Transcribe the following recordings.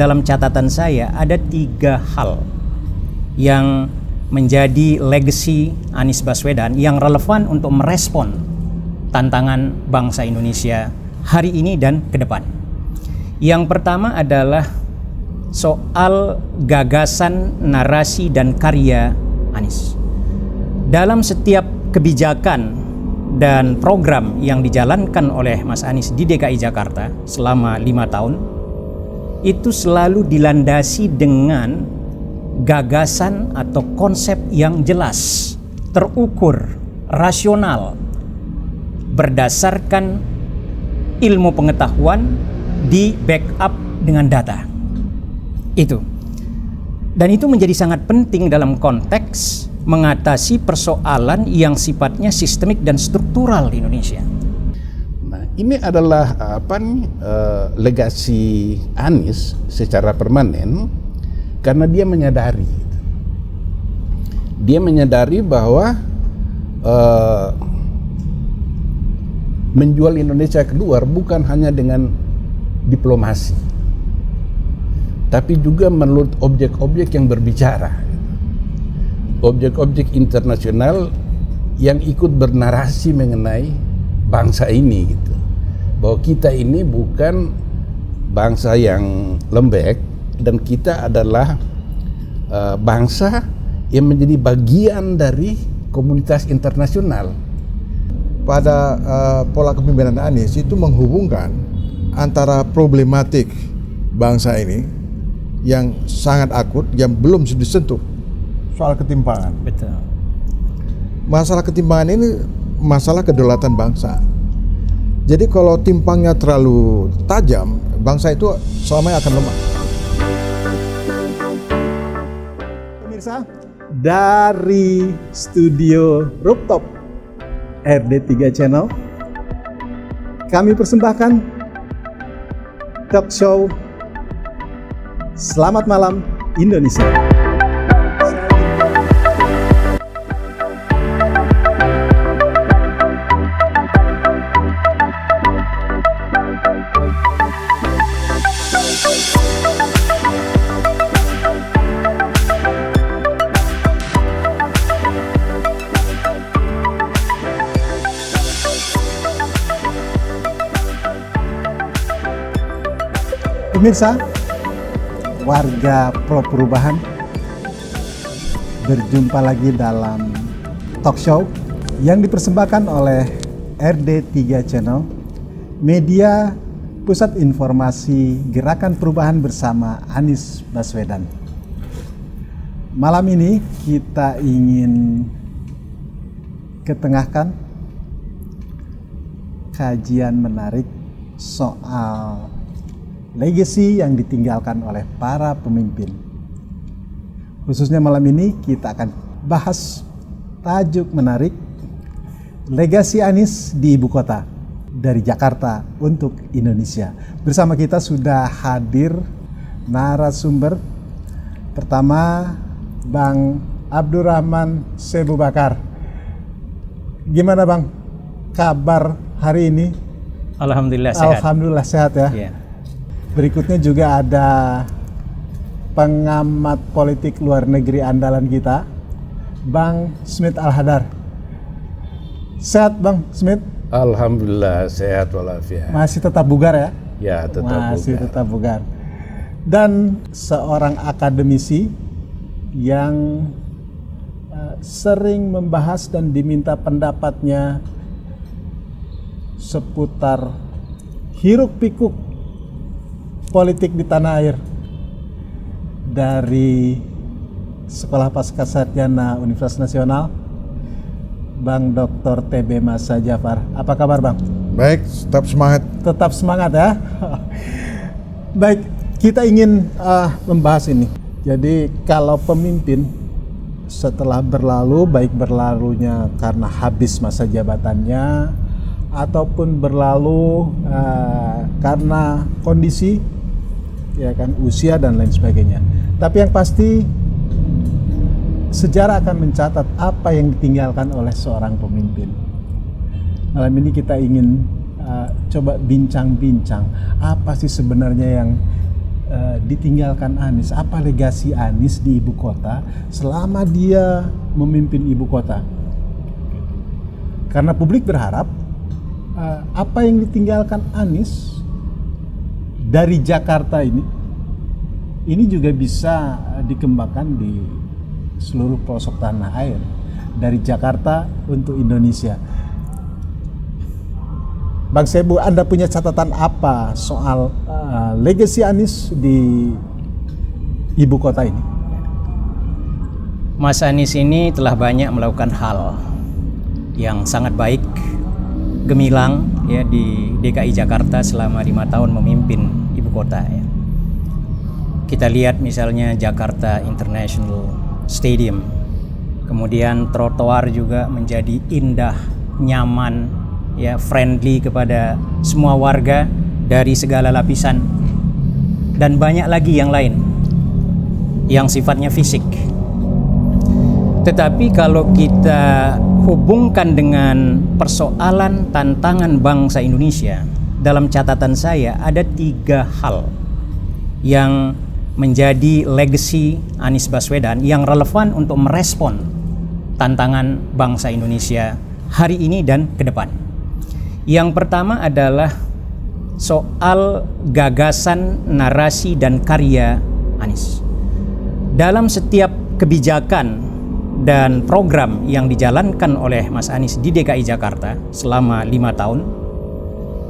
dalam catatan saya ada 3 hal yang menjadi legacy Anies Baswedan yang relevan untuk merespon tantangan bangsa Indonesia hari ini dan ke depan. Yang pertama adalah soal gagasan, narasi, dan karya Anies. Dalam setiap kebijakan dan program yang dijalankan oleh Mas Anies di DKI Jakarta selama 5 tahun, itu selalu dilandasi dengan gagasan atau konsep yang jelas, terukur, rasional, berdasarkan ilmu pengetahuan, di backup dengan data. Itu. Dan itu menjadi sangat penting dalam konteks mengatasi persoalan yang sifatnya sistemik dan struktural di Indonesia. Nah, ini adalah legasi Anies secara permanen karena dia menyadari bahwa menjual Indonesia keluar bukan hanya dengan diplomasi, tapi juga menurut objek-objek yang berbicara. Objek-objek internasional yang ikut bernarasi mengenai bangsa ini gitu. Bahwa kita ini bukan bangsa yang lembek dan kita adalah bangsa yang menjadi bagian dari komunitas internasional. Pada pola kepemimpinan Anies itu menghubungkan antara problematik bangsa ini yang sangat akut yang belum disentuh, soal ketimpangan. Betul. Masalah ketimpangan ini masalah kedaulatan bangsa. Jadi kalau timpangnya terlalu tajam, bangsa itu selamanya akan lemah. Pemirsa, dari studio rooftop RD3 Channel, kami persembahkan talk show Selamat Malam Indonesia. Pemirsa, warga Pro Perubahan, berjumpa lagi dalam talk show yang dipersembahkan oleh RD3 Channel, media pusat informasi Gerakan Perubahan bersama Anies Baswedan. Malam ini kita ingin ketengahkan kajian menarik soal legacy yang ditinggalkan oleh para pemimpin. Khususnya malam ini kita akan bahas tajuk menarik, legasi Anies di ibu kota, dari Jakarta untuk Indonesia. Bersama kita sudah hadir narasumber. Pertama, Bang Abdurrahman Sebu Bakar. Gimana Bang kabar hari ini? Alhamdulillah sehat. Alhamdulillah sehat ya. Yeah. Berikutnya juga ada pengamat politik luar negeri andalan kita, Bang Smith Al-Hadar. Sehat Bang Smith? Alhamdulillah sehat walafiat. Masih tetap bugar ya? Ya, Masih tetap bugar. Dan seorang akademisi yang sering membahas dan diminta pendapatnya seputar hiruk pikuk politik di tanah air, dari Sekolah Pascasarjana Universitas Nasional, Bang Dr. TB Masa Jafar. Apa kabar Bang? Baik, tetap semangat. Tetap semangat ya. Baik, kita ingin membahas ini. Jadi kalau pemimpin setelah berlalu, baik berlalunya karena habis masa jabatannya ataupun berlalu karena kondisi, ya kan, usia dan lain sebagainya. Tapi yang pasti sejarah akan mencatat apa yang ditinggalkan oleh seorang pemimpin. Malam ini kita ingin coba bincang-bincang apa sih sebenarnya yang ditinggalkan Anies? Apa legasi Anies di ibu kota selama dia memimpin ibu kota? Karena publik berharap apa yang ditinggalkan Anies dari Jakarta ini juga bisa dikembangkan di seluruh pelosok tanah air, dari Jakarta untuk Indonesia. Bang Sebu, Anda punya catatan apa soal legasi Anies di ibu kota ini? Mas Anies ini telah banyak melakukan hal yang sangat baik, gemilang ya di DKI Jakarta selama 5 tahun memimpin ibu kota ya. Kita lihat misalnya Jakarta International Stadium, kemudian trotoar juga menjadi indah, nyaman, ya friendly kepada semua warga dari segala lapisan, dan banyak lagi yang lain yang sifatnya fisik. Tetapi kalau kita hubungkan dengan persoalan tantangan bangsa Indonesia, dalam catatan saya ada 3 hal yang menjadi legacy Anies Baswedan yang relevan untuk merespon tantangan bangsa Indonesia hari ini dan ke depan. Yang pertama adalah soal gagasan, narasi, dan karya Anies. Dalam setiap kebijakan dan program yang dijalankan oleh Mas Anies di DKI Jakarta selama 5 tahun,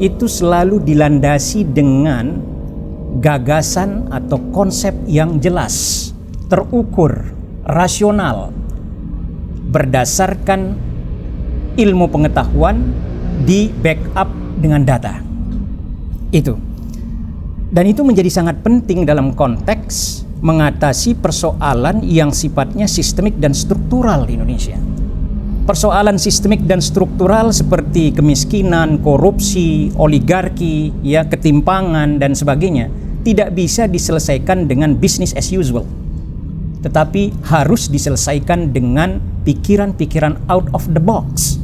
itu selalu dilandasi dengan gagasan atau konsep yang jelas, terukur, rasional, berdasarkan ilmu pengetahuan, di backup dengan data. Itu. Dan itu menjadi sangat penting dalam konteks mengatasi persoalan yang sifatnya sistemik dan struktural di Indonesia. Persoalan sistemik dan struktural seperti kemiskinan, korupsi, oligarki, ya, ketimpangan dan sebagainya tidak bisa diselesaikan dengan business as usual. Tetapi harus diselesaikan dengan pikiran-pikiran out of the box.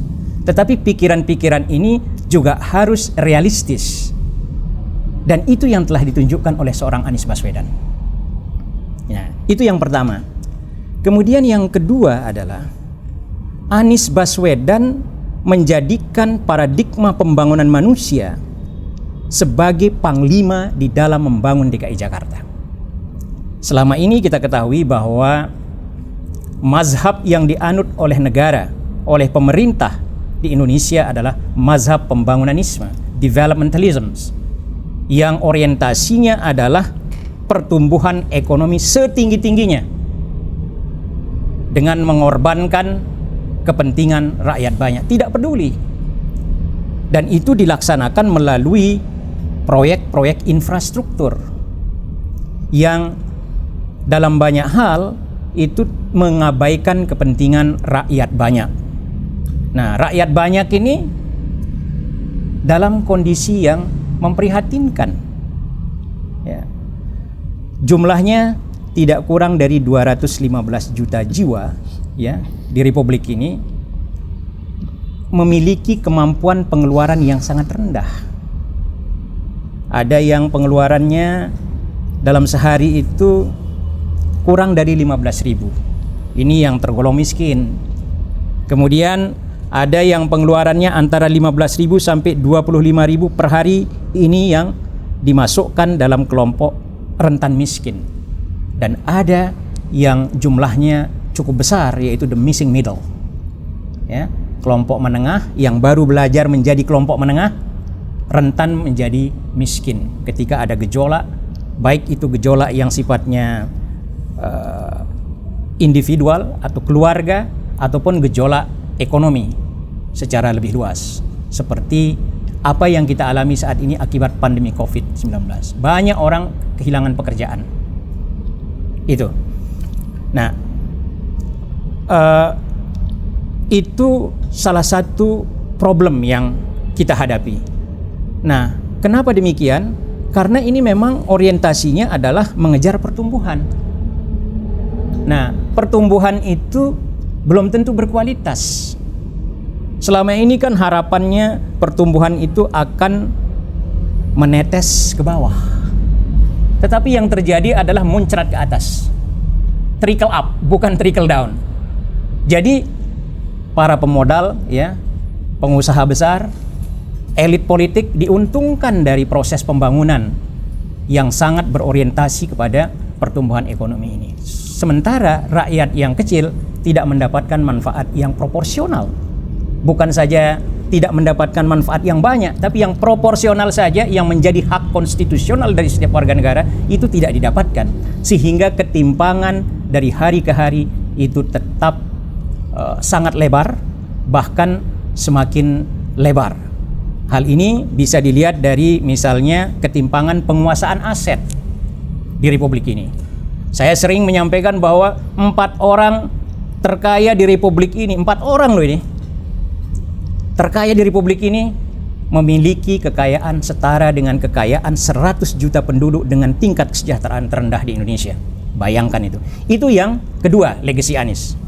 Tetapi pikiran-pikiran ini juga harus realistis. Dan itu yang telah ditunjukkan oleh seorang Anies Baswedan. Ya, itu yang pertama. Kemudian yang kedua adalah Anies Baswedan menjadikan paradigma pembangunan manusia sebagai panglima di dalam membangun DKI Jakarta. Selama ini kita ketahui bahwa mazhab yang dianut oleh negara, oleh pemerintah di Indonesia adalah mazhab pembangunanisme, developmentalism, yang orientasinya adalah pertumbuhan ekonomi setinggi-tingginya dengan mengorbankan kepentingan rakyat banyak, tidak peduli. Dan itu dilaksanakan melalui proyek-proyek infrastruktur yang dalam banyak hal itu mengabaikan kepentingan rakyat banyak. Nah, rakyat banyak ini dalam kondisi yang memprihatinkan. Ya. Jumlahnya tidak kurang dari 215 juta jiwa, ya, di Republik ini memiliki kemampuan pengeluaran yang sangat rendah. Ada yang pengeluarannya dalam sehari itu kurang dari 15.000. Ini yang tergolong miskin. Kemudian ada yang pengeluarannya antara 15.000 sampai 25.000 per hari, ini yang dimasukkan dalam kelompok rentan miskin. Dan ada yang jumlahnya cukup besar, yaitu the missing middle. Ya, kelompok menengah yang baru belajar menjadi kelompok menengah, rentan menjadi miskin ketika ada gejolak, baik itu gejolak yang sifatnya individual atau keluarga, ataupun gejolak ekonomi secara lebih luas, seperti apa yang kita alami saat ini akibat pandemi COVID-19. Banyak orang kehilangan pekerjaan. Itu. Nah, itu salah satu problem yang kita hadapi. Nah, kenapa demikian? Karena ini memang orientasinya adalah mengejar pertumbuhan. Nah, pertumbuhan itu belum tentu berkualitas. Selama ini kan harapannya pertumbuhan itu akan menetes ke bawah. tetapi yang terjadi adalah muncrat ke atas, trickle up, bukan trickle down. Jadi para pemodal, ya, pengusaha besar, elit politik diuntungkan dari proses pembangunan yang sangat berorientasi kepada pertumbuhan ekonomi ini. Sementara rakyat yang kecil tidak mendapatkan manfaat yang proporsional. Bukan saja tidak mendapatkan manfaat yang banyak, tapi yang proporsional saja yang menjadi hak konstitusional dari setiap warga negara itu tidak didapatkan. Sehingga ketimpangan dari hari ke hari itu tetap sangat lebar, bahkan semakin lebar. Hal ini bisa dilihat dari misalnya ketimpangan penguasaan aset di Republik ini. Saya sering menyampaikan bahwa 4 orang terkaya di Republik ini, 4 orang loh ini, terkaya di Republik ini memiliki kekayaan setara dengan kekayaan 100 juta penduduk dengan tingkat kesejahteraan terendah di Indonesia. Bayangkan itu. Itu yang kedua, legacy Anies.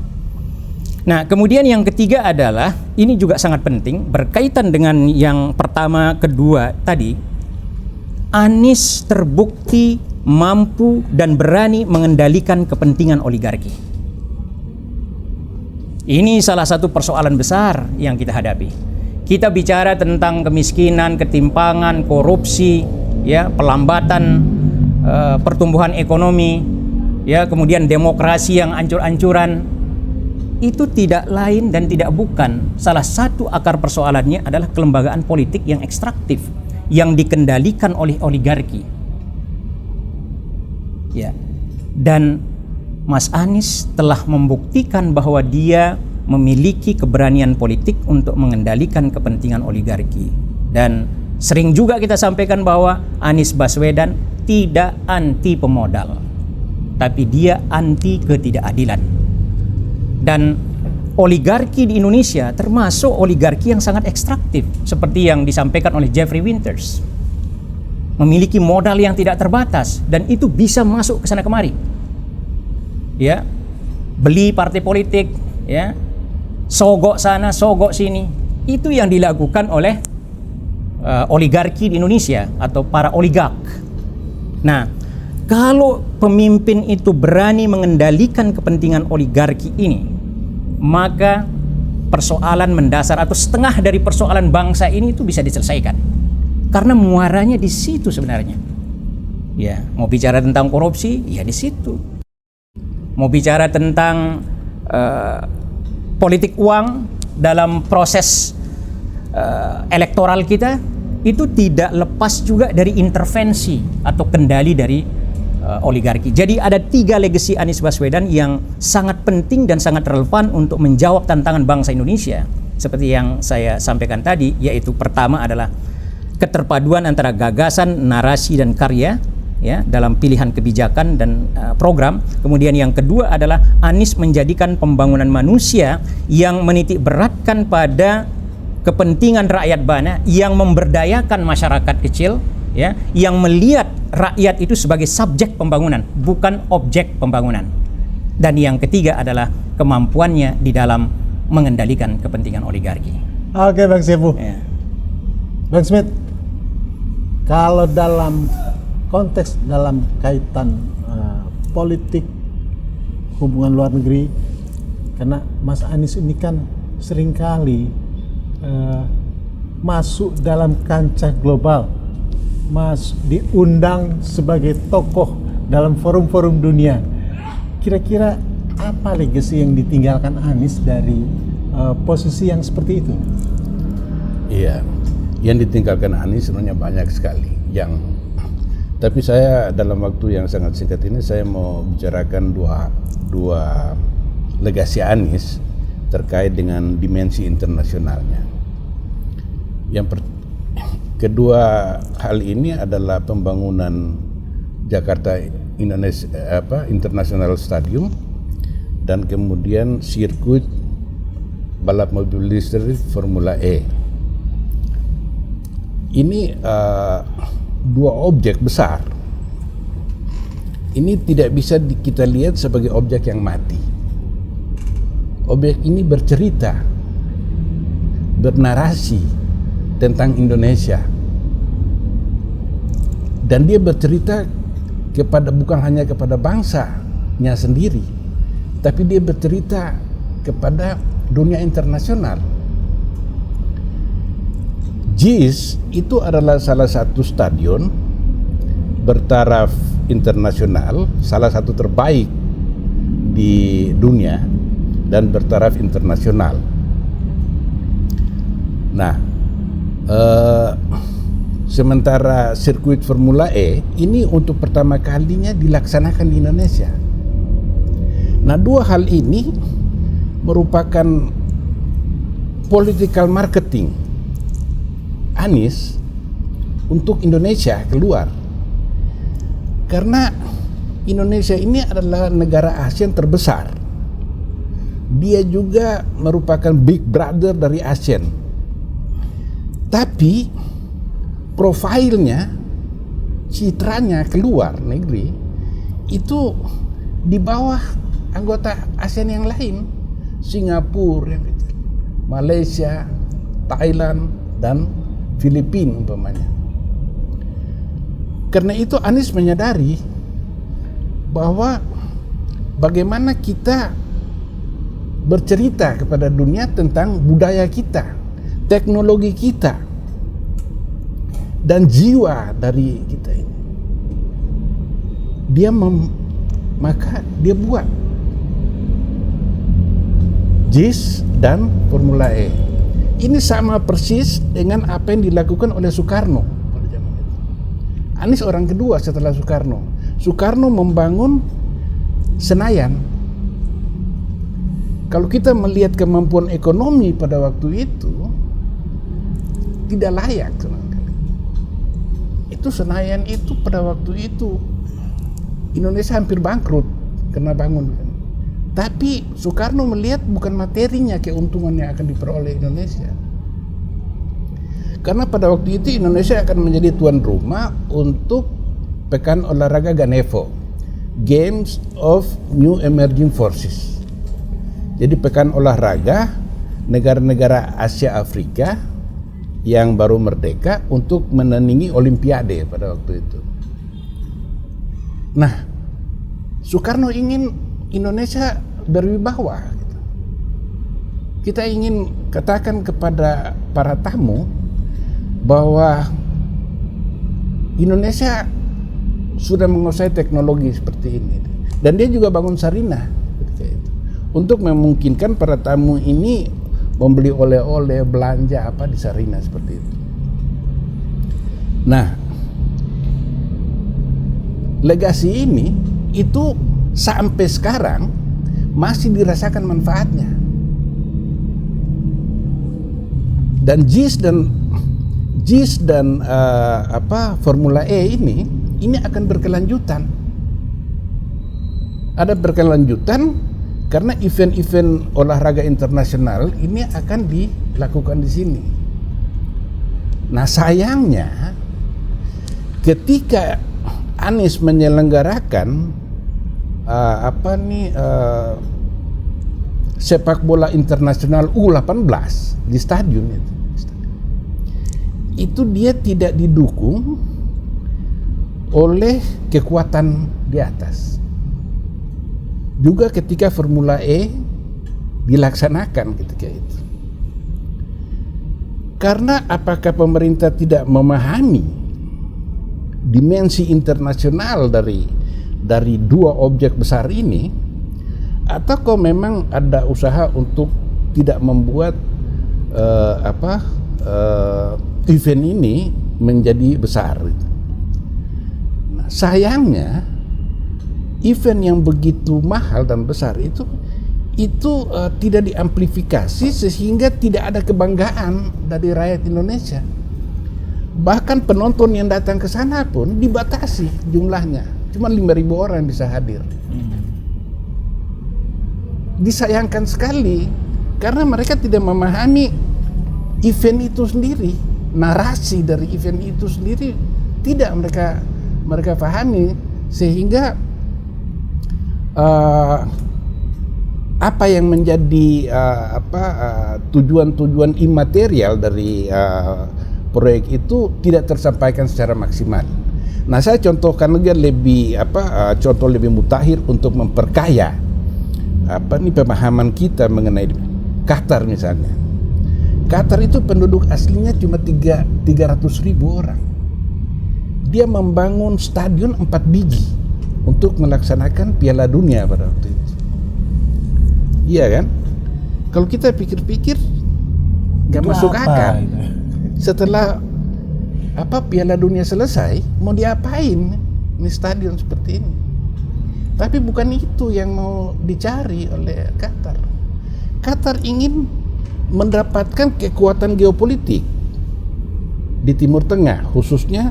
Nah, kemudian yang ketiga adalah, ini juga sangat penting, berkaitan dengan yang pertama, kedua tadi, Anies terbukti mampu dan berani mengendalikan kepentingan oligarki. Ini salah satu persoalan besar yang kita hadapi. Kita bicara tentang kemiskinan, ketimpangan, korupsi, ya, pelambatan pertumbuhan ekonomi, ya, kemudian demokrasi yang ancur-ancuran. Itu tidak lain dan tidak bukan, salah satu akar persoalannya adalah kelembagaan politik yang ekstraktif, yang dikendalikan oleh oligarki. Ya. Dan Mas Anies telah membuktikan bahwa dia memiliki keberanian politik untuk mengendalikan kepentingan oligarki. Dan sering juga kita sampaikan bahwa Anies Baswedan tidak anti pemodal, tapi dia anti ketidakadilan. Dan oligarki di Indonesia termasuk oligarki yang sangat ekstraktif, seperti yang disampaikan oleh Jeffrey Winters. Memiliki modal yang tidak terbatas dan itu bisa masuk ke sana kemari. Ya, beli partai politik, ya, sogok sana, sogok sini. Itu yang dilakukan oleh oligarki di Indonesia atau para oligark. Nah, kalau pemimpin itu berani mengendalikan kepentingan oligarki ini, maka persoalan mendasar atau setengah dari persoalan bangsa ini itu bisa diselesaikan. Karena muaranya di situ sebenarnya. Ya, mau bicara tentang korupsi, ya di situ. Mau bicara tentang politik uang dalam proses elektoral kita, itu tidak lepas juga dari intervensi atau kendali dari oligarki. Jadi ada 3 legacy Anies Baswedan yang sangat penting dan sangat relevan untuk menjawab tantangan bangsa Indonesia. Seperti yang saya sampaikan tadi, yaitu pertama adalah keterpaduan antara gagasan, narasi, dan karya, ya, dalam pilihan kebijakan dan program. Kemudian yang kedua adalah Anies menjadikan pembangunan manusia yang menitik beratkan pada kepentingan rakyat banyak, yang memberdayakan masyarakat kecil, ya, yang melihat rakyat itu sebagai subjek pembangunan, bukan objek pembangunan. Dan yang ketiga adalah kemampuannya di dalam mengendalikan kepentingan oligarki. Oke, Bang Syefu. Ya. Bang Smith, kalau dalam konteks dalam kaitan politik hubungan luar negeri, karena Mas Anies ini kan seringkali masuk dalam kancah global, Mas diundang sebagai tokoh dalam forum-forum dunia. Kira-kira apa legasi yang ditinggalkan Anies dari posisi yang seperti itu? Iya, yang ditinggalkan Anies sebenarnya banyak sekali. Tapi saya dalam waktu yang sangat singkat ini saya mau bicarakan dua legasi Anies terkait dengan dimensi internasionalnya. Kedua hal ini adalah pembangunan Jakarta International Stadium dan kemudian sirkuit balap mobil listrik Formula E. Ini 2 objek besar. Ini tidak bisa kita lihat sebagai objek yang mati. Objek ini bercerita, bernarasi tentang Indonesia, dan dia bercerita bukan hanya kepada bangsanya sendiri, tapi dia bercerita kepada dunia internasional. JIS itu adalah salah satu stadion bertaraf internasional, salah satu terbaik di dunia dan bertaraf internasional. Nah, sementara sirkuit Formula E ini untuk pertama kalinya dilaksanakan di Indonesia. Nah, dua hal ini merupakan political marketing Anies untuk Indonesia keluar. Karena Indonesia ini adalah negara ASEAN terbesar. Dia juga merupakan big brother dari ASEAN. Tapi profilnya, citranya keluar negeri itu di bawah anggota ASEAN yang lain, Singapura, Malaysia, Thailand, dan Filipina umpamanya. Karena itu Anies menyadari bahwa bagaimana kita bercerita kepada dunia tentang budaya kita, teknologi kita, dan jiwa dari kita ini. Maka dia buat JIS dan Formula E. Ini sama persis dengan apa yang dilakukan oleh Soekarno pada zaman itu. Anies orang kedua setelah Soekarno. Soekarno membangun Senayan. Kalau kita melihat kemampuan ekonomi pada waktu itu, tidak layak. Itu Senayan itu pada waktu itu Indonesia hampir bangkrut karena bangun. Tapi Soekarno melihat bukan materinya keuntungan yang akan diperoleh Indonesia. Karena pada waktu itu Indonesia akan menjadi tuan rumah untuk Pekan Olahraga Ganevo, Games of New Emerging Forces. Jadi pekan olahraga negara-negara Asia Afrika yang baru merdeka untuk menandingi Olimpiade pada waktu itu. Nah, Soekarno ingin Indonesia berwibawa. Kita ingin katakan kepada para tamu bahwa Indonesia sudah menguasai teknologi seperti ini. Dan dia juga bangun Sarinah ketika itu, untuk memungkinkan para tamu ini membeli oleh-oleh, belanja apa di Sarinah seperti itu. Nah, legasi ini itu sampai sekarang masih dirasakan manfaatnya. Dan JIS dan Formula E ini akan berkelanjutan. Ada berkelanjutan karena event-event olahraga internasional ini akan dilakukan di sini. Nah, sayangnya ketika Anies menyelenggarakan sepak bola internasional U18 di stadion itu dia tidak didukung oleh kekuatan di atas. Juga ketika Formula E dilaksanakan ketika itu. Karena apakah pemerintah tidak memahami dimensi internasional dari dua objek besar ini, atau kok memang ada usaha untuk tidak membuat event ini menjadi besar. Nah, sayangnya event yang begitu mahal dan besar itu tidak diamplifikasi sehingga tidak ada kebanggaan dari rakyat Indonesia. Bahkan penonton yang datang ke sana pun dibatasi jumlahnya. Cuma 5.000 orang bisa hadir. Disayangkan sekali karena mereka tidak memahami event itu sendiri, narasi dari event itu sendiri tidak mereka pahami, sehingga apa yang menjadi tujuan-tujuan imaterial dari proyek itu tidak tersampaikan secara maksimal. Nah, saya contohkan lagi contoh lebih mutakhir untuk memperkaya pemahaman kita mengenai Qatar misalnya. Qatar itu penduduk aslinya cuma 300.000 orang. Dia membangun stadion 4 biji untuk melaksanakan Piala Dunia pada waktu itu. Iya kan? Kalau kita pikir-pikir nggak masuk akal. Setelah Piala Dunia selesai, mau diapain ini stadion seperti ini? Tapi bukan itu yang mau dicari oleh Qatar. Qatar ingin mendapatkan kekuatan geopolitik di Timur Tengah, khususnya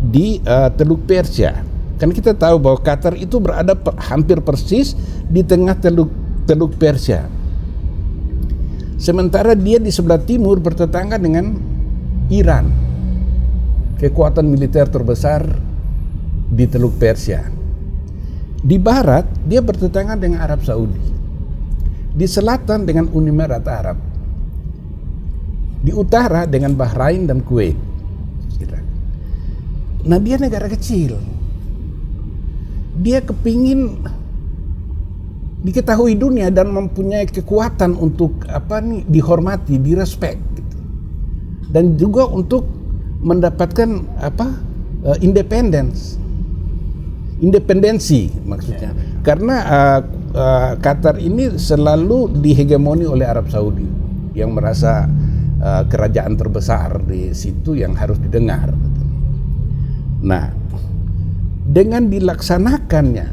di Teluk Persia. Kan kita tahu bahwa Qatar itu berada hampir persis di tengah Teluk Persia. Sementara dia di sebelah timur bertetangga dengan Iran, kekuatan militer terbesar di Teluk Persia. Di barat dia bertetangga dengan Arab Saudi. Di selatan dengan Uni Emirat Arab. Di utara dengan Bahrain dan Kuwait. Nah, dia negara kecil. Dia kepingin diketahui dunia dan mempunyai kekuatan untuk dihormati, direspek gitu. Dan juga untuk mendapatkan independensi maksudnya. Karena Qatar ini selalu dihegemoni oleh Arab Saudi yang merasa kerajaan terbesar di situ yang harus didengar. Nah, dengan dilaksanakannya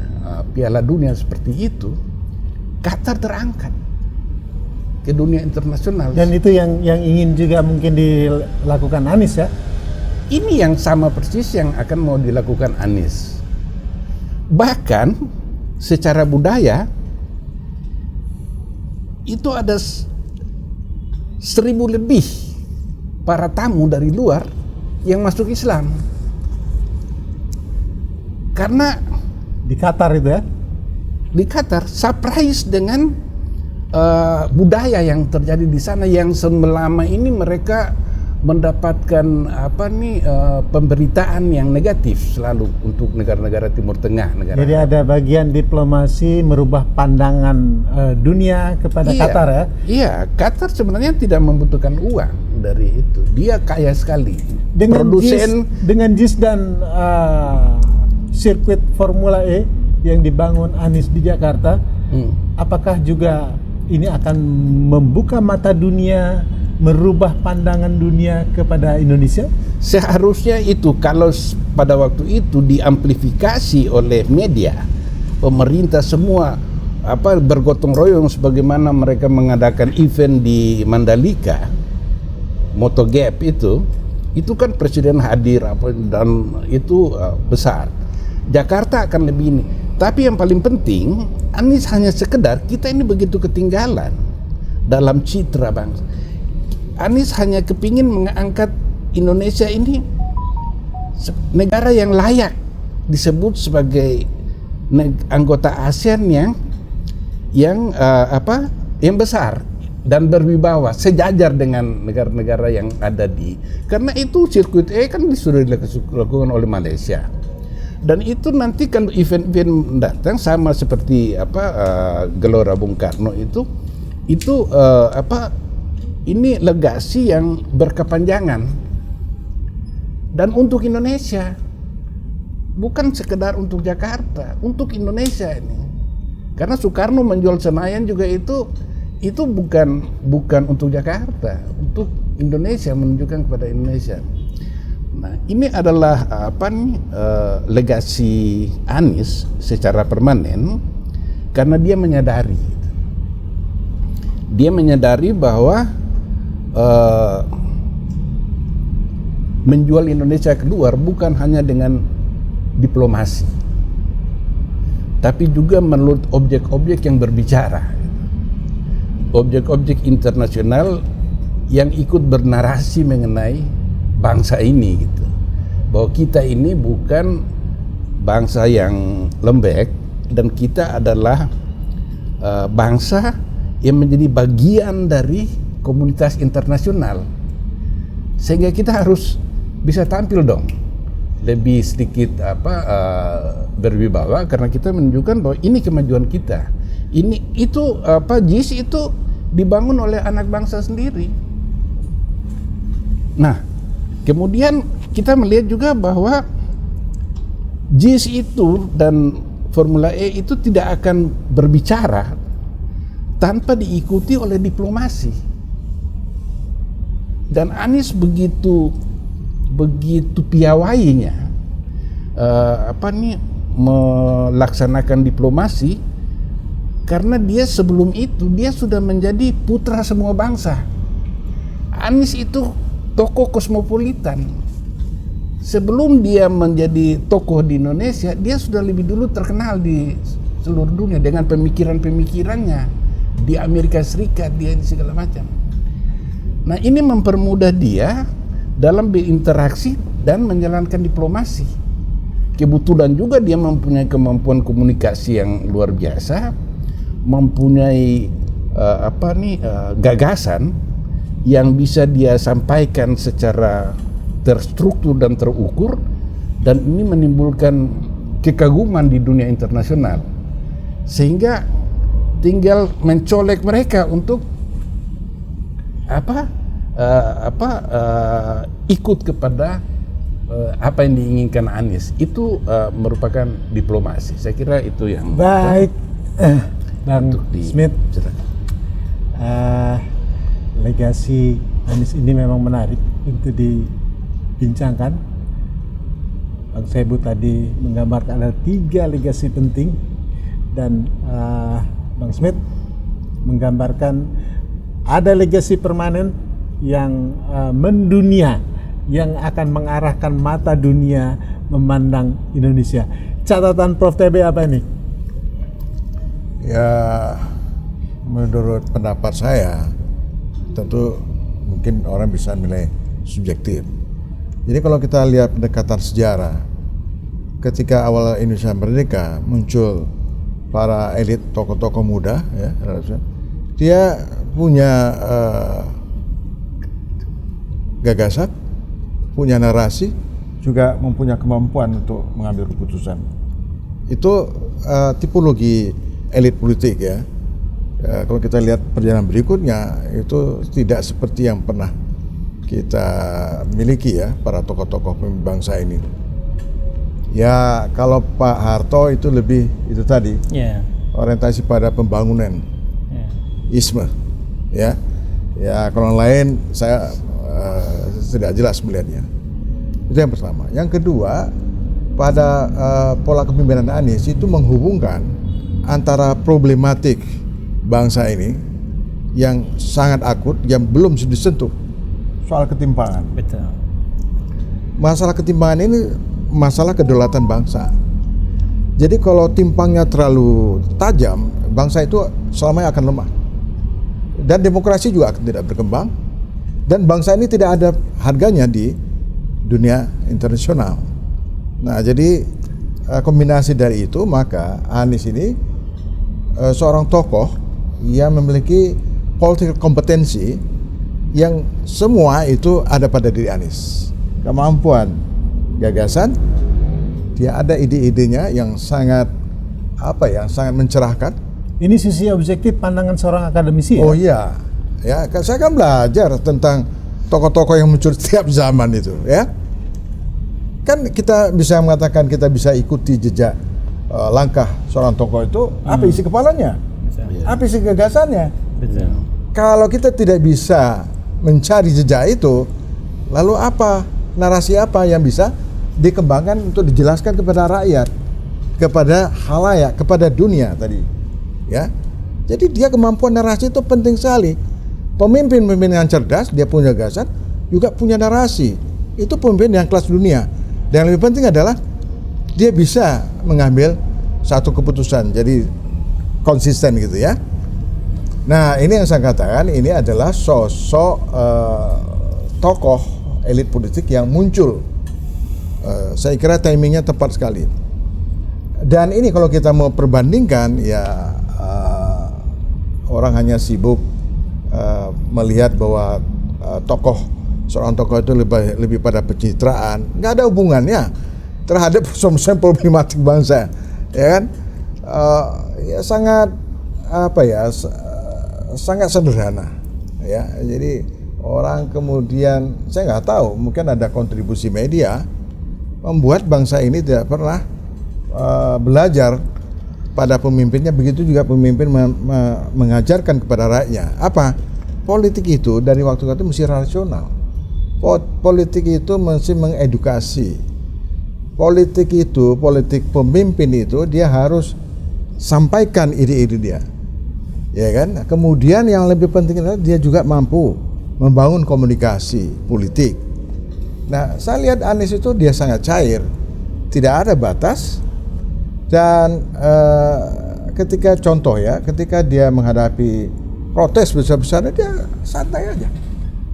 Piala Dunia seperti itu, Qatar terangkat ke dunia internasional. Dan itu yang ingin juga mungkin dilakukan Anies ya? Ini yang sama persis yang akan mau dilakukan Anies. Bahkan secara budaya itu ada 1.000 lebih para tamu dari luar yang masuk Islam. Karena di Qatar itu ya? Di Qatar surprise dengan budaya yang terjadi di sana yang selama ini mereka mendapatkan pemberitaan yang negatif selalu untuk negara-negara Timur Tengah. Jadi ada bagian diplomasi merubah pandangan dunia kepada Qatar ya? Iya, Qatar sebenarnya tidak membutuhkan uang dari itu. Dia kaya sekali. Dengan JIS dan sirkuit Formula E yang dibangun Anies di Jakarta, apakah juga ini akan membuka mata dunia, merubah pandangan dunia kepada Indonesia? Seharusnya itu kalau pada waktu itu diamplifikasi oleh media, pemerintah semua bergotong royong sebagaimana mereka mengadakan event di Mandalika, MotoGP itu kan presiden hadir dan itu besar. Jakarta akan lebih ini. Tapi yang paling penting, Anies hanya sekedar kita ini begitu ketinggalan dalam citra bangsa. Anies hanya kepingin mengangkat Indonesia ini negara yang layak disebut sebagai anggota ASEAN yang besar dan berwibawa sejajar dengan negara-negara yang ada karena itu sirkuit E kan sudah dilakukan oleh Malaysia. Dan itu nanti kan event-event datang sama seperti Gelora Bung Karno itu ini legasi yang berkepanjangan dan untuk Indonesia, bukan sekedar untuk Jakarta, untuk Indonesia ini. Karena Soekarno menjual Senayan juga itu bukan untuk Jakarta, untuk Indonesia, menunjukkan kepada Indonesia. Nah, ini adalah legasi Anies secara permanen karena dia menyadari bahwa menjual Indonesia keluar bukan hanya dengan diplomasi, tapi juga menurut objek-objek yang berbicara, objek-objek internasional yang ikut bernarasi mengenai bangsa ini gitu, bahwa kita ini bukan bangsa yang lembek dan kita adalah bangsa yang menjadi bagian dari komunitas internasional, sehingga kita harus bisa tampil dong lebih sedikit berwibawa karena kita menunjukkan bahwa ini kemajuan kita. JIS itu dibangun oleh anak bangsa sendiri. Nah, kemudian kita melihat juga bahwa JIS itu dan Formula E itu tidak akan berbicara tanpa diikuti oleh diplomasi. Dan Anies begitu piawainya melaksanakan diplomasi karena dia sebelum itu dia sudah menjadi putra semua bangsa. Anies itu tokoh kosmopolitan. Sebelum dia menjadi tokoh di Indonesia, dia sudah lebih dulu terkenal di seluruh dunia dengan pemikiran-pemikirannya di Amerika Serikat, dia segala macam. Nah, ini mempermudah dia dalam berinteraksi dan menjalankan diplomasi. Kebetulan juga dia mempunyai kemampuan komunikasi yang luar biasa, mempunyai gagasan yang bisa dia sampaikan secara terstruktur dan terukur, dan ini menimbulkan kekaguman di dunia internasional, sehingga tinggal mencolek mereka untuk ikut kepada apa yang diinginkan Anies. Itu merupakan diplomasi. Saya kira itu yang baik. Bang Smith, legasi Anies ini memang menarik untuk dibincangkan. Bang Sebu tadi menggambarkan ada 3 legasi penting, dan Bang Smith menggambarkan ada legasi permanen yang mendunia, yang akan mengarahkan mata dunia memandang Indonesia. Catatan Prof. TB apa ini? Ya, menurut pendapat saya, tentu mungkin orang bisa nilai subjektif. Jadi kalau kita lihat pendekatan sejarah, ketika awal Indonesia merdeka, muncul para elit tokoh-tokoh muda, ya, dia punya gagasan, punya narasi, juga mempunyai kemampuan untuk mengambil keputusan. Itu tipologi elit politik, ya. Kalau kita lihat perjalanan berikutnya, itu tidak seperti yang pernah kita miliki, ya, para tokoh-tokoh pemimpin bangsa ini. Ya, kalau Pak Harto itu lebih itu tadi, orientasi pada pembangunan, isme, ya. Ya, kalau yang lain saya tidak jelas melihatnya. Itu yang pertama. Yang kedua, pada pola kepemimpinan Anies itu menghubungkan antara problematik bangsa ini yang sangat akut, yang belum disentuh, soal ketimpangan. Betul. Masalah ketimpangan ini masalah kedaulatan bangsa. Jadi kalau timpangnya terlalu tajam, bangsa itu selamanya akan lemah. Dan demokrasi juga akan tidak berkembang. Dan bangsa ini tidak ada harganya di dunia internasional. Nah, jadi kombinasi dari itu, maka Anies ini seorang tokoh yang memiliki political kompetensi yang semua itu ada pada diri Anies. Kemampuan, gagasan, dia ada ide-idenya yang sangat sangat mencerahkan. Ini sisi objektif pandangan seorang akademisi, ya? Oh iya, ya, saya kan belajar tentang tokoh-tokoh yang muncul setiap zaman itu, ya. Kan kita bisa mengatakan kita bisa ikuti jejak langkah seorang tokoh itu, apa isi kepalanya, apa isi gagasannya. Betul. Kalau kita tidak bisa mencari jejak itu, lalu apa, narasi apa yang bisa dikembangkan untuk dijelaskan kepada rakyat, kepada khalayak, kepada dunia tadi, ya. Jadi dia kemampuan narasi itu penting sekali. Pemimpin yang cerdas, dia punya gagasan, juga punya narasi. Itu pemimpin yang kelas dunia. Dan yang lebih penting adalah dia bisa mengambil satu keputusan, jadi konsisten gitu, ya. Nah, ini yang saya katakan, ini adalah sosok tokoh elit politik yang muncul. Saya kira timingnya tepat sekali. Dan ini kalau kita mau perbandingkan, ya orang hanya sibuk melihat bahwa seorang tokoh itu lebih pada pencitraan, nggak ada hubungannya terhadap persoalan problematik bangsa, ya kan? Ya sangat sangat sederhana, ya. Jadi orang kemudian, saya nggak tahu, mungkin ada kontribusi media membuat bangsa ini tidak pernah belajar pada pemimpinnya, begitu juga pemimpin mengajarkan kepada rakyatnya apa politik itu dari waktu ke waktu mesti rasional. Politik itu mesti mengedukasi. Politik pemimpin itu dia harus sampaikan ide-ide dia, ya kan? Kemudian yang lebih penting adalah dia juga mampu membangun komunikasi politik. Nah, saya lihat Anies itu dia sangat cair, tidak ada batas, dan ketika dia menghadapi protes besar-besarnya dia santai aja.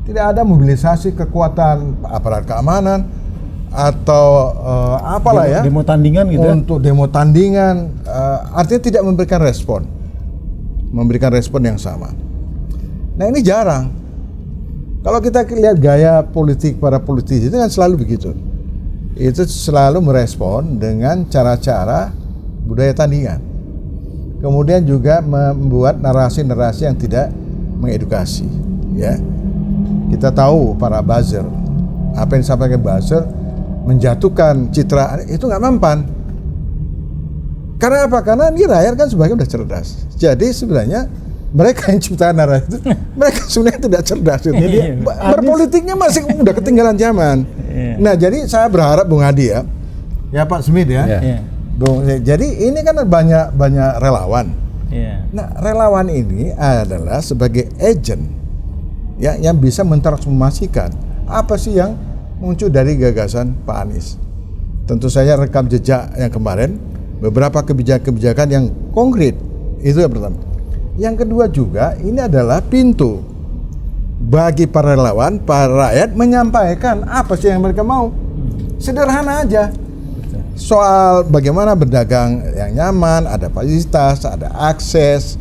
Tidak ada mobilisasi kekuatan aparat keamanan atau apalah ya. Demo tandingan gitu. Untuk demo tandingan, artinya tidak memberikan respon yang sama. Nah, ini jarang. Kalau kita lihat gaya politik para politisi itu kan selalu begitu. Itu selalu merespon dengan cara-cara budaya tandingan. Kemudian juga membuat narasi-narasi yang tidak mengedukasi, ya. Kita tahu para buzzer, apa yang disampaikan buzzer menjatuhkan citra itu nggak mempan. Karena apa? Karena ini rakyat kan sebagian udah cerdas. Jadi sebenarnya mereka yang ciptakan narasi itu, mereka sebenarnya tidak cerdas. Jadi berpolitiknya masih udah ketinggalan zaman. Nah, jadi saya berharap Bung Hadi ya Pak Smith ya. Jadi ini kan banyak relawan. Nah, relawan ini adalah sebagai agent ya yang bisa mentransformasikan apa sih yang muncul dari gagasan Pak Anies. Tentu saja rekam jejak yang kemarin, beberapa kebijakan-kebijakan yang konkret, itu yang pertama. Yang kedua juga ini adalah pintu bagi para relawan, para rakyat menyampaikan apa sih yang mereka mau. Sederhana aja. Soal bagaimana berdagang yang nyaman, ada fasilitas, ada akses,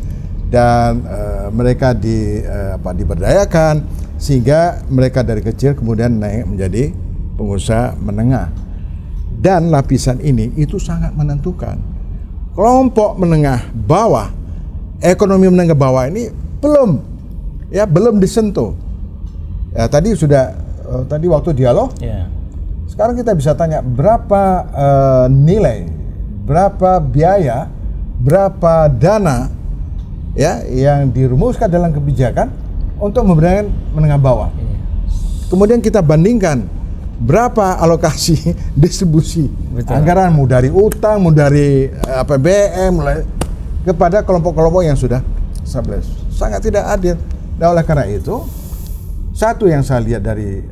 dan mereka diberdayakan sehingga mereka dari kecil kemudian naik menjadi pengusaha menengah. Dan lapisan ini itu sangat menentukan. Kelompok menengah bawah, ekonomi menengah bawah ini belum disentuh. Ya, tadi waktu dialog. Sekarang kita bisa tanya berapa nilai, berapa biaya, berapa dana ya yang dirumuskan dalam kebijakan untuk memberdayakan menengah bawah. Kemudian kita bandingkan berapa alokasi distribusi anggaran, mau dari utang, mau dari APBN, mulai kepada kelompok-kelompok yang sudah established. Sangat tidak adil. Nah, oleh karena itu, satu yang saya lihat dari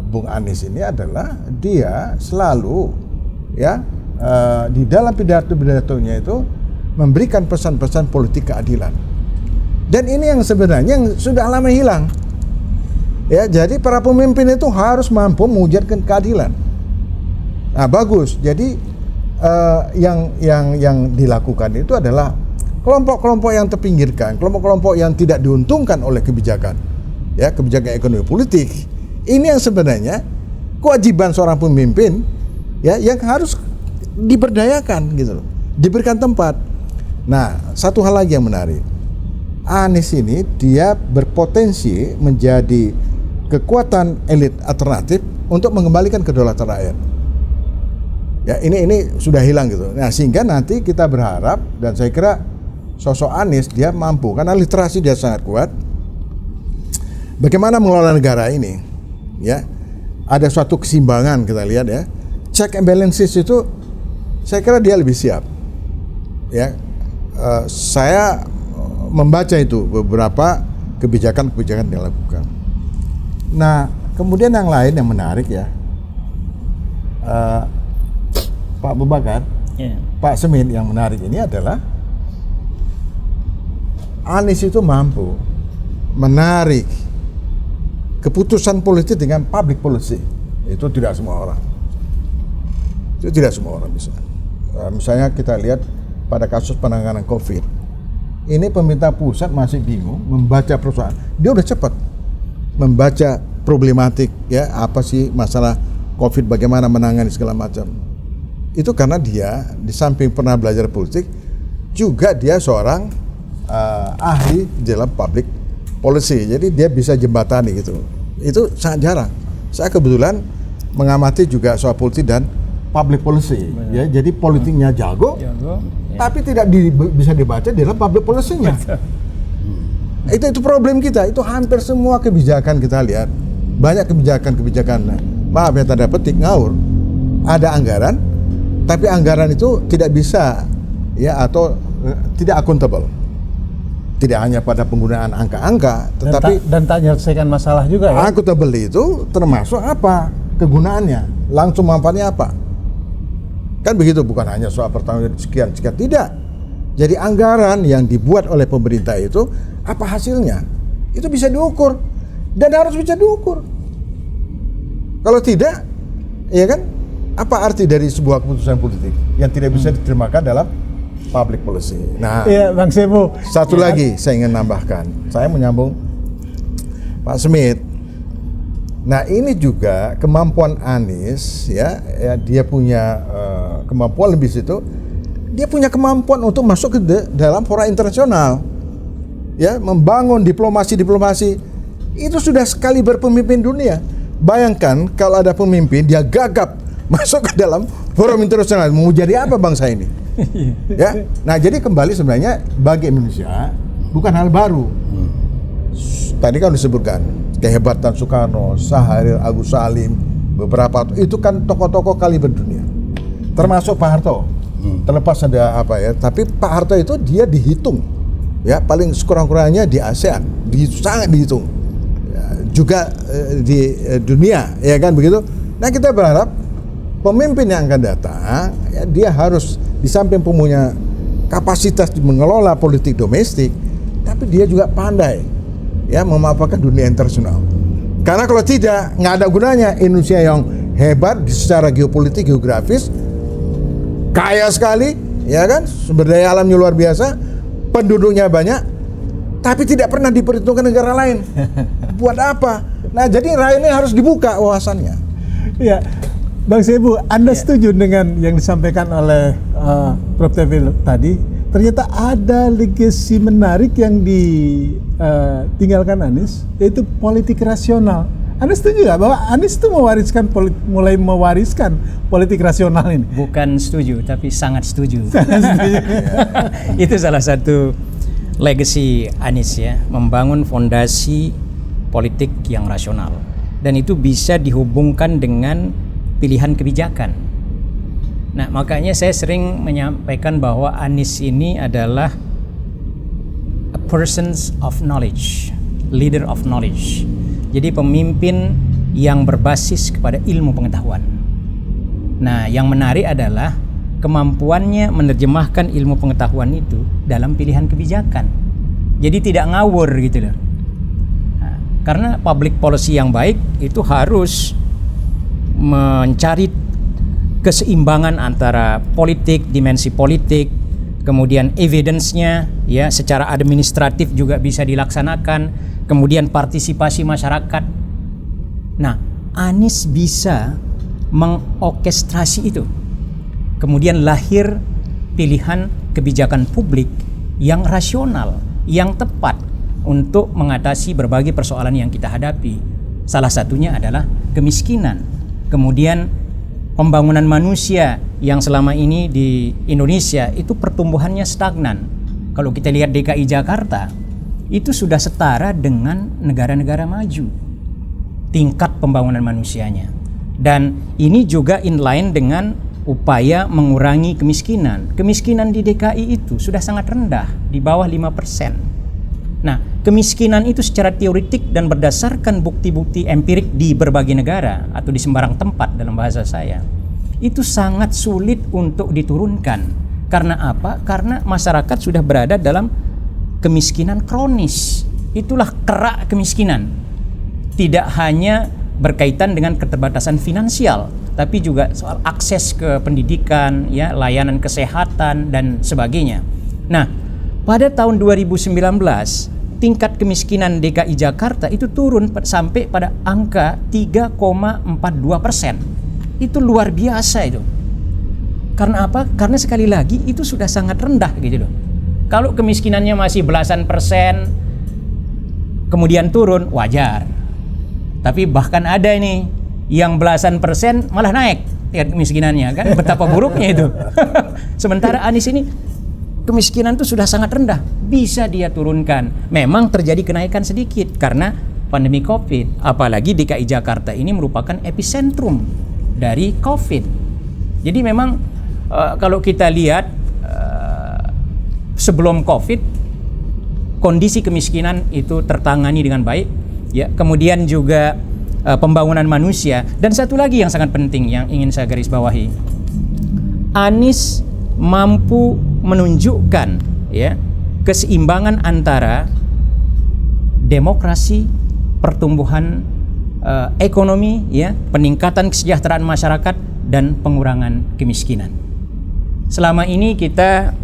Bung Anies ini adalah dia selalu di dalam pidato-pidatonya itu memberikan pesan-pesan politik keadilan. Dan ini yang sebenarnya yang sudah lama hilang. Ya, jadi para pemimpin itu harus mampu mewujudkan keadilan. Nah, bagus. Jadi yang dilakukan itu adalah kelompok-kelompok yang terpinggirkan, kelompok-kelompok yang tidak diuntungkan oleh kebijakan ekonomi politik. Ini yang sebenarnya kewajiban seorang pemimpin ya yang harus diberdayakan gitu loh, diberikan tempat. Nah, satu hal lagi yang menarik. Anies ini dia berpotensi menjadi kekuatan elit alternatif untuk mengembalikan kedaulatan rakyat. Ya, ini sudah hilang gitu. Nah, sehingga nanti kita berharap, dan saya kira sosok Anies dia mampu karena literasi dia sangat kuat. Bagaimana mengelola negara ini? Ya, ada suatu keseimbangan kita lihat ya. Check and balances itu, saya kira dia lebih siap. Ya, saya membaca itu beberapa kebijakan-kebijakan yang dilakukan. Nah, kemudian yang lain yang menarik ya, Pak Abu Bakar, Pak Smith, yang menarik ini adalah Anies itu mampu menarik keputusan politik dengan public policy. Itu tidak semua orang. Itu tidak semua orang bisa. Misalnya kita lihat pada kasus penanganan COVID. Ini pemerintah pusat masih bingung membaca perusahaan. Dia udah cepat membaca problematik ya, apa sih masalah COVID, bagaimana menangani segala macam. itu karena dia di samping pernah belajar politik, juga dia seorang ahli dalam public policy. Jadi dia bisa jembatani gitu. Itu sangat jarang. Saya kebetulan mengamati juga soal politik dan public policy. Ya, jadi politiknya jago, tapi tidak bisa dibaca di dalam public policy-nya. Itu problem kita. Itu hampir semua kebijakan kita lihat. Banyak kebijakan-kebijakan, maaf ya tanda petik, ngawur. Ada anggaran, tapi anggaran itu tidak bisa ya atau tidak akuntabel. Tidak hanya pada penggunaan angka-angka, tetapi dan tak menyelesaikan masalah juga ya. akuntabel itu termasuk apa kegunaannya, langsung manfaatnya apa. Kan begitu, bukan hanya soal pertanggung sekian tidak. Jadi anggaran yang dibuat oleh pemerintah itu apa hasilnya? Itu bisa diukur dan harus bisa diukur. Kalau tidak, ya kan, apa arti dari sebuah keputusan politik yang tidak bisa ditermakan dalam public policy? Nah, Iya, Bang Sebo. satu lagi saya ingin nambahkan. Saya menyambung Pak Smith. Nah, ini juga kemampuan Anies ya dia punya kemampuan lebih situ. Dia punya kemampuan untuk masuk ke dalam fora internasional. Ya, membangun diplomasi itu sudah sekali berpemimpin dunia. Bayangkan kalau ada pemimpin dia gagap masuk ke dalam forum internasional, mau jadi apa bangsa ini? Ya, nah jadi kembali sebenarnya bagi Indonesia bukan hal baru. Tadi kan disebutkan kehebatan Soekarno, Saharil, Agus Salim, beberapa itu kan tokoh-tokoh kaliber dunia, termasuk Pak Harto. Terlepas ada apa ya, tapi Pak Harto itu dia dihitung, ya paling sekurang-kurangnya di ASEAN, sangat dihitung, ya, juga di dunia, ya kan begitu. Nah kita berharap pemimpin yang akan datang, ya, dia harus di samping punya kapasitas mengelola politik domestik, tapi dia juga pandai, ya, memanfaatkan dunia internasional. Karena kalau tidak, nggak ada gunanya Indonesia yang hebat secara geopolitik, geografis, kaya sekali, ya kan, sumber daya alamnya luar biasa, penduduknya banyak, tapi tidak pernah diperhitungkan negara lain. Buat apa? Nah, jadi rakyat ini harus dibuka wawasannya. Iya, Bang Sebo, Anda setuju dengan yang disampaikan oleh Prof. Tevil tadi? Ternyata ada legacy menarik yang ditinggalkan Anies, yaitu politik rasional. Anda setuju nggak bahwa Anies itu mulai mewariskan politik rasional ini? Bukan setuju, tapi sangat setuju. Itu salah satu legacy Anies ya, membangun fondasi politik yang rasional. Dan itu bisa dihubungkan dengan pilihan kebijakan. Nah, makanya saya sering menyampaikan bahwa Anies ini adalah a person of knowledge, leader of knowledge. Jadi pemimpin yang berbasis kepada ilmu pengetahuan. Nah, yang menarik adalah kemampuannya menerjemahkan ilmu pengetahuan itu dalam pilihan kebijakan. Jadi tidak ngawur gitu loh. Nah, karena public policy yang baik itu harus mencari keseimbangan antara politik, dimensi politik, kemudian evidence-nya ya secara administratif juga bisa dilaksanakan, kemudian partisipasi masyarakat. Nah, Anies bisa mengorkestrasi itu. Kemudian lahir pilihan kebijakan publik yang rasional, yang tepat untuk mengatasi berbagai persoalan yang kita hadapi. Salah satunya adalah kemiskinan. Kemudian pembangunan manusia yang selama ini di Indonesia itu pertumbuhannya stagnan. Kalau kita lihat DKI Jakarta, itu sudah setara dengan negara-negara maju tingkat pembangunan manusianya. Dan ini juga inline dengan upaya mengurangi kemiskinan. Kemiskinan di DKI itu sudah sangat rendah, di bawah 5%. Nah, kemiskinan itu secara teoretik dan berdasarkan bukti-bukti empirik di berbagai negara atau di sembarang tempat dalam bahasa saya, itu sangat sulit untuk diturunkan. Karena apa? Karena masyarakat sudah berada dalam kemiskinan kronis. Itulah kerak kemiskinan. Tidak hanya berkaitan dengan keterbatasan finansial, tapi juga soal akses ke pendidikan, ya, layanan kesehatan dan sebagainya. Nah, pada tahun 2019 tingkat kemiskinan DKI Jakarta itu turun sampai pada angka 3,42%. Itu luar biasa itu. Karena apa? Karena sekali lagi itu sudah sangat rendah gitu loh. Kalau kemiskinannya masih belasan persen, kemudian turun, wajar. Tapi bahkan ada ini yang belasan persen malah naik tingkat kemiskinannya, kan? Betapa buruknya itu. Sementara Anies ini kemiskinan itu sudah sangat rendah, bisa dia turunkan. Memang terjadi kenaikan sedikit karena pandemi COVID. Apalagi DKI Jakarta ini merupakan epicentrum dari COVID. Jadi memang kalau kita lihat sebelum COVID, kondisi kemiskinan itu tertangani dengan baik, ya. Kemudian juga pembangunan manusia, dan satu lagi yang sangat penting yang ingin saya garis bawahi, Anies mampu menunjukkan, ya, keseimbangan antara demokrasi, pertumbuhan ekonomi, ya, peningkatan kesejahteraan masyarakat dan pengurangan kemiskinan. Selama ini kita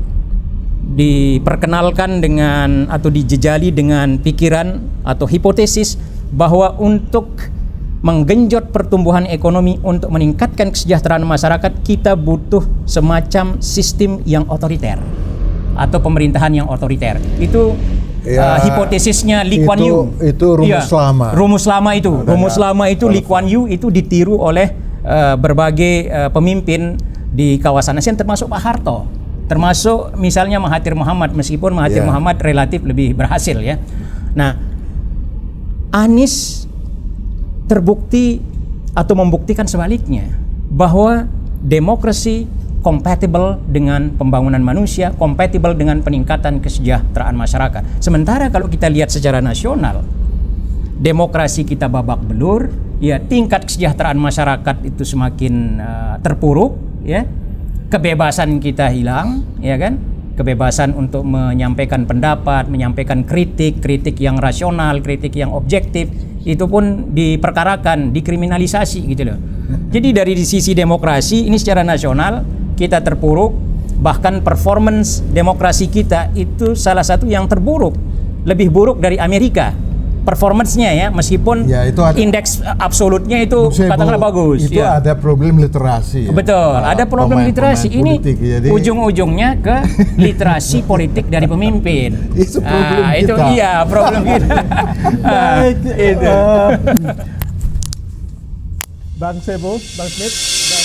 diperkenalkan dengan atau dijejali dengan pikiran atau hipotesis bahwa untuk menggenjot pertumbuhan ekonomi, untuk meningkatkan kesejahteraan masyarakat, kita butuh semacam sistem yang otoriter atau pemerintahan yang otoriter. Itu hipotesisnya Lee Kuan Yew. Itu rumus lama. Rumus lama itu Lee Kuan Yew itu ditiru oleh berbagai pemimpin di kawasan ASEAN, termasuk Pak Harto, termasuk misalnya Mahathir Muhammad, meskipun Mahathir Muhammad relatif lebih berhasil, ya. Nah, Anies terbukti atau membuktikan sebaliknya bahwa demokrasi kompatibel dengan pembangunan manusia, kompatibel dengan peningkatan kesejahteraan masyarakat. Sementara kalau kita lihat secara nasional, demokrasi kita babak belur, ya, tingkat kesejahteraan masyarakat itu semakin terpuruk, ya. Kebebasan kita hilang, ya kan? Kebebasan untuk menyampaikan pendapat, menyampaikan kritik yang rasional, kritik yang objektif, itu pun diperkarakan, dikriminalisasi gitu loh. Jadi dari sisi demokrasi ini secara nasional kita terpuruk, bahkan performance demokrasi kita itu salah satu yang terburuk, lebih buruk dari Amerika. Performance-nya, ya, meskipun itu indeks absolutnya itu katakanlah bagus. Itu ada problem literasi. Betul, ada problem literasi. Ini politik, jadi ujung-ujungnya ke literasi politik dari pemimpin. Itu problem kita. Itu iya problem kita. Baik, Itu. Bang Sebo, Bang Smith, dan